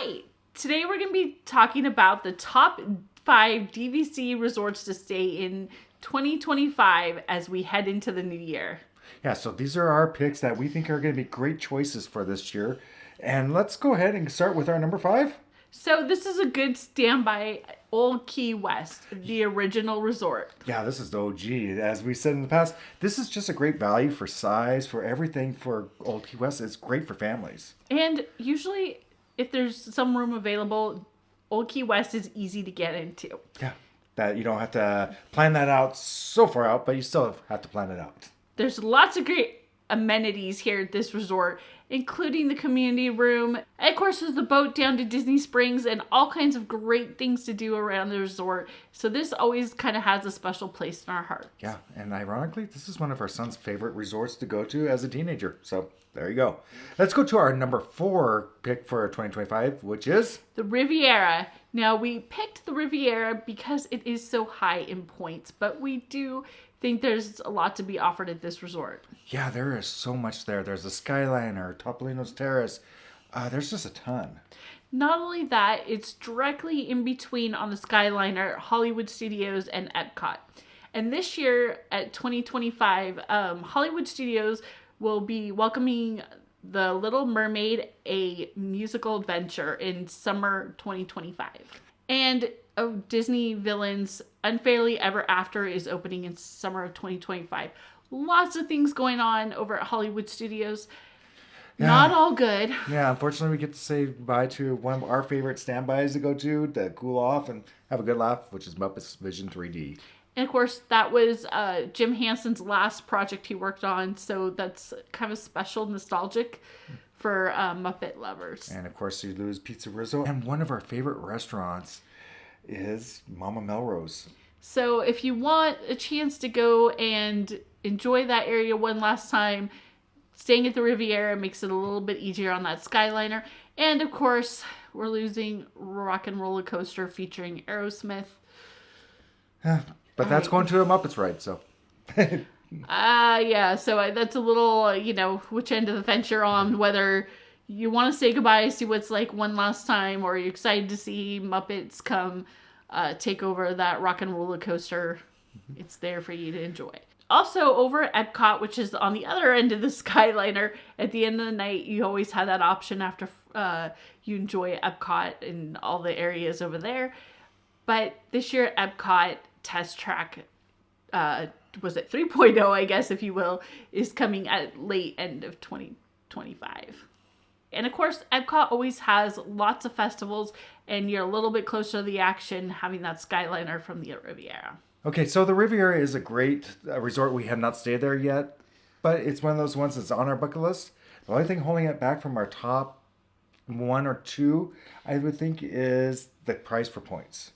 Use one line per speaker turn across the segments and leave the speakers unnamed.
right. Today we're going to be talking about the top 5 DVC resorts to stay in 2025 as we head into the new year.
Yeah, so these are our picks that we think are going to be great choices for this year. And let's go ahead and start with our number 5.
So this is a good standby, Old Key West, the original resort.
Yeah, this is the OG. As we said in the past, this is just a great value for size, for everything for Old Key West. It's great for families.
And usually, if there's some room available, Old Key West is easy to get into.
Yeah, that you don't have to plan that out so far out, but you still have to plan it out.
There's lots of great amenities here at this resort, including the community room. And of course, there's the boat down to Disney Springs and all kinds of great things to do around the resort. So this always kind of has a special place in our hearts.
Yeah, and ironically, this is one of our son's favorite resorts to go to as a teenager. So there you go. Let's go to our number 4 pick for 2025, which is
the Riviera. Now, we picked the Riviera because it is so high in points, but we do think there's a lot to be offered at this resort.
Yeah, there is so much there. There's a Skyliner, Topolino's Terrace. There's just a ton.
Not only that, it's directly in between on the Skyliner, Hollywood Studios, and Epcot. And this year at 2025, Hollywood Studios will be welcoming The Little Mermaid, a musical adventure in summer 2025. And Disney Villains Unfairly Ever After is opening in summer of 2025. Lots of things going on over at Hollywood Studios. Yeah. Not all good.
Yeah, unfortunately, we get to say goodbye to one of our favorite standbys to go to cool off and have a good laugh, which is Muppet Vision 3D.
And of course, that was Jim Henson's last project he worked on, so that's kind of special, nostalgic for Muppet lovers.
And of course, you lose Pizza Rizzo. And one of our favorite restaurants is Mama Melrose.
So if you want a chance to go and enjoy that area one last time, staying at the Riviera makes it a little bit easier on that Skyliner. And of course, we're losing Rock and Roller Coaster featuring Aerosmith.
But that's going to a Muppets ride, so.
Yeah, so that's a little, which end of the fence you're on, whether you want to say goodbye, see what's like one last time, or you're excited to see Muppets come take over that Rock and Roller Coaster. It's there for you to enjoy. Also, over at Epcot, which is on the other end of the Skyliner, at the end of the night, you always have that option after you enjoy Epcot and all the areas over there. But this year at Epcot, Test Track, was it 3.0, I guess, if you will, is coming at late end of 2025. And of course, Epcot always has lots of festivals, and you're a little bit closer to the action having that Skyliner from the Riviera.
Okay, so the Riviera is a great resort. We have not stayed there yet, but it's one of those ones that's on our bucket list. The only thing holding it back from our top 1 or 2, I would think, is the price for points.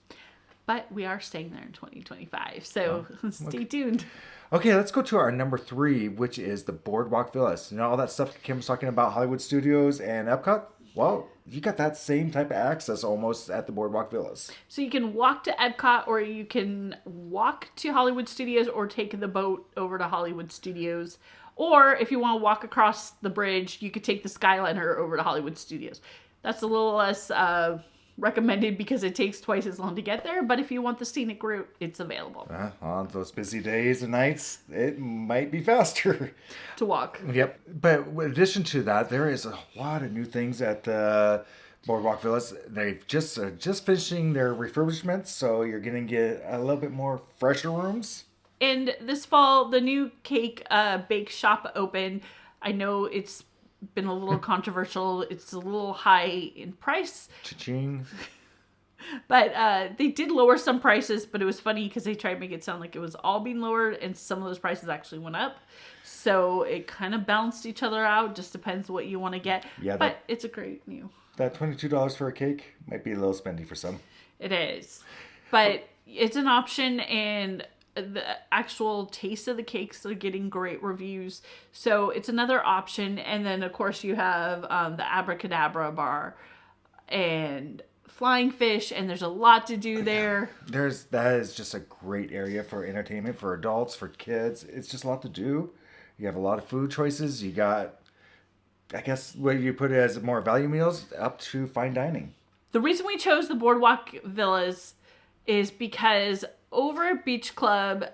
But we are staying there in 2025, so stay tuned.
Okay, let's go to our number 3, which is the BoardWalk Villas. You know, all that stuff Kim was talking about, Hollywood Studios and Epcot? Well, you got that same type of access almost at the BoardWalk Villas.
So you can walk to Epcot, or you can walk to Hollywood Studios, or take the boat over to Hollywood Studios. Or if you want to walk across the bridge, you could take the Skyliner over to Hollywood Studios. That's a little less recommended because it takes twice as long to get there, but if you want the scenic route, it's available.
On those busy days and nights, it might be faster
to walk.
Yep. But in addition to that, there is a lot of new things at the BoardWalk Villas. They've just finishing their refurbishments, so you're going to get a little bit more fresher rooms.
And this fall, the new cake bake shop opened. I know it's been a little controversial. It's a little high in price.
Cha-ching.
But they did lower some prices, but it was funny because they tried to make it sound like it was all being lowered, and some of those prices actually went up. So it kind of balanced each other out. Just depends what you want to get. Yeah, but it's a great new.
That $22 for a cake might be a little spendy for some.
It is. But it's an option, and the actual taste of the cakes are getting great reviews. So it's another option. And then, of course, you have the Abracadabra bar and Flying Fish, and there's a lot to do there.
That is just a great area for entertainment, for adults, for kids. It's just a lot to do. You have a lot of food choices. You got, I guess, what you put it as more value meals up to fine dining.
The reason we chose the Boardwalk Villas is because over at Beach Club,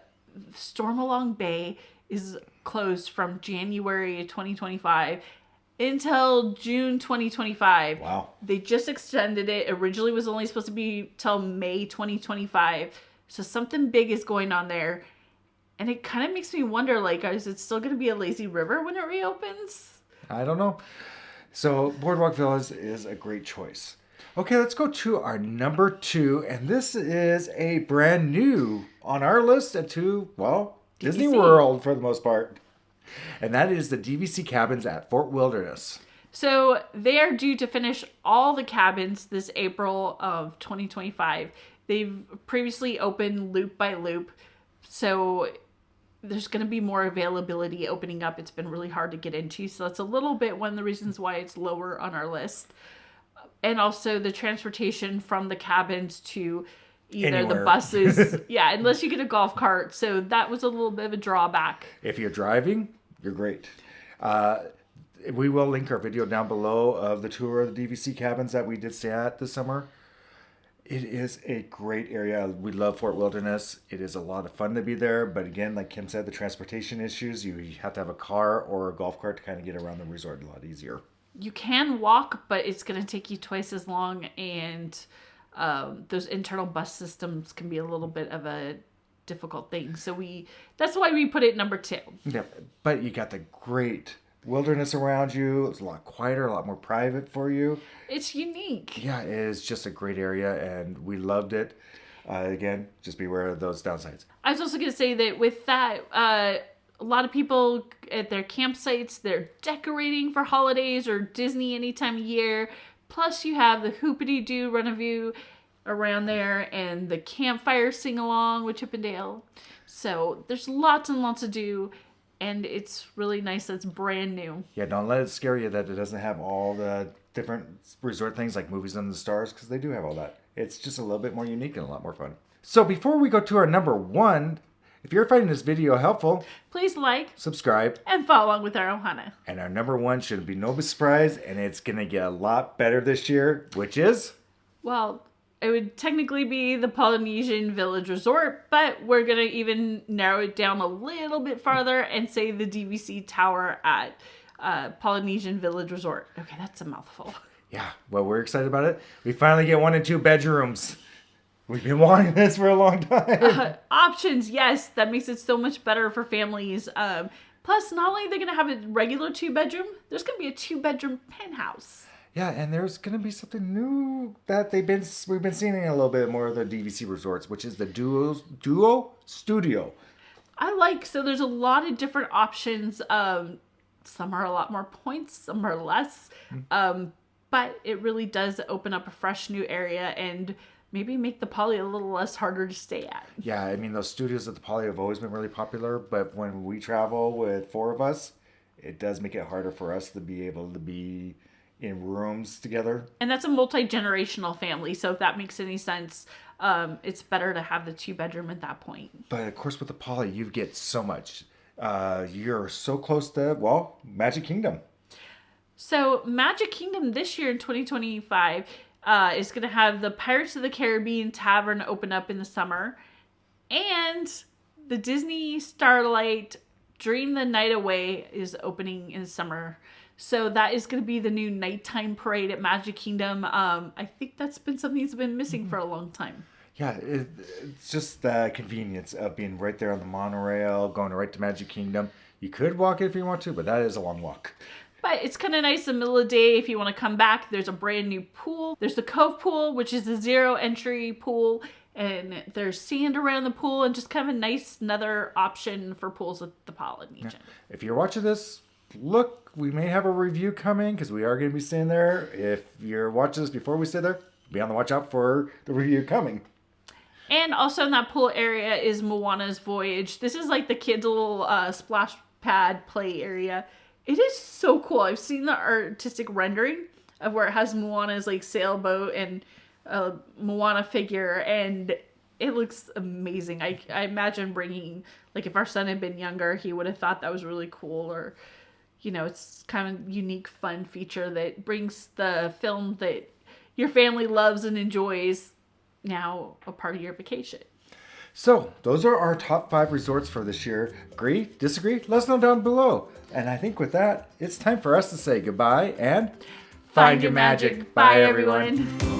Stormalong Bay is closed from January 2025 until June 2025.
Wow.
They just extended it. Originally was only supposed to be till May 2025. So something big is going on there. And it kind of makes me wonder, like, is it still going to be a lazy river when it reopens?
I don't know. So Boardwalk Villas is a great choice. Okay, let's go to our number 2. And this is a brand new on our list to, well, Disney
DVC.
World for the most part. And that is the DVC Cabins at Fort Wilderness.
So they are due to finish all the cabins this April of 2025. They've previously opened loop by loop. So there's going to be more availability opening up. It's been really hard to get into. So that's a little bit one of the reasons why it's lower on our list. And also the transportation from the cabins to either
Anywhere.
the buses. Yeah, unless you get a golf cart. So that was a little bit of a drawback.
If you're driving, you're great. We will link our video down below of the tour of the DVC Cabins that we did stay at this summer. It is a great area. We love Fort Wilderness. It is a lot of fun to be there. But again, like Kim said, the transportation issues, you have to have a car or a golf cart to kind of get around the resort a lot easier.
You can walk, but it's going to take you twice as long. And those internal bus systems can be a little bit of a difficult thing. So that's why we put it number 2.
Yeah, but you got the great wilderness around you. It's a lot quieter, a lot more private for you.
It's unique.
Yeah, it is just a great area, and we loved it. Again, just beware of those downsides.
I was also going to say that with that, a lot of people at their campsites, they're decorating for holidays or Disney any time of year. Plus, you have the Hoopity-Doo Run-A-View around there and the campfire sing-along with Chip and Dale. So there's lots and lots to do, and it's really nice that it's brand new.
Yeah, don't let it scare you that it doesn't have all the different resort things like Movies on the Stars, because they do have all that. It's just a little bit more unique and a lot more fun. So before we go to our number 1, if you're finding this video helpful,
Please like
subscribe.
and follow along with our Ohana.
And our number 1 should be no surprise, and it's going to get a lot better this year, which is...
Well, it would technically be the Polynesian Village Resort, but we're going to even narrow it down a little bit farther and say the DVC Tower at Polynesian Village Resort. Okay, that's a mouthful.
Yeah, well, we're excited about it. We finally get 1 and 2 bedrooms. We've been wanting this for a long time.
Options, yes. That makes it so much better for families. Plus, not only are they going to have a regular 2-bedroom, there's going to be a 2-bedroom penthouse.
Yeah, and there's going to be something new that we've been seeing in a little bit more of the DVC resorts, which is the Duo Studio.
So there's a lot of different options. Some are a lot more points, some are less. But it really does open up a fresh new area and maybe make the Poly a little less harder to stay at.
Yeah, I mean, those studios at the Poly have always been really popular, but when we travel with 4 of us, it does make it harder for us to be able to be in rooms together.
And that's a multi-generational family, so if that makes any sense, it's better to have the 2-bedroom at that point.
But of course, with the Poly, you get so much. You're so close to, well, Magic Kingdom.
So Magic Kingdom this year in 2025 is going to have the Pirates of the Caribbean Tavern open up in the summer. And the Disney Starlight Dream the Night Away is opening in the summer. So that is going to be the new nighttime parade at Magic Kingdom. I think that's been something that's been missing for a long time.
Yeah, it's just the convenience of being right there on the monorail, going right to Magic Kingdom. You could walk it if you want to, but that is a long walk.
But it's kind of nice in the middle of the day if you want to come back. There's a brand new pool. There's the Cove Pool, which is a 0 entry pool. And there's sand around the pool and just kind of a nice another option for pools at the Polynesian.
Yeah. If you're watching this, look, we may have a review coming because we are going to be staying there. If you're watching this before we stay there, be on the watch out for the review coming.
And also in that pool area is Moana's Voyage. This is like the kids' little splash pad play area. It is so cool. I've seen the artistic rendering of where it has Moana's like sailboat and a Moana figure, and it looks amazing. I imagine bringing, like if our son had been younger, he would have thought that was really cool. Or, you know, it's kind of a unique, fun feature that brings the film that your family loves and enjoys now a part of your vacation.
So, those are our top 5 resorts for this year. Agree? Disagree? Let us know down below. And I think with that, it's time for us to say goodbye and
Find your magic. Bye, everyone.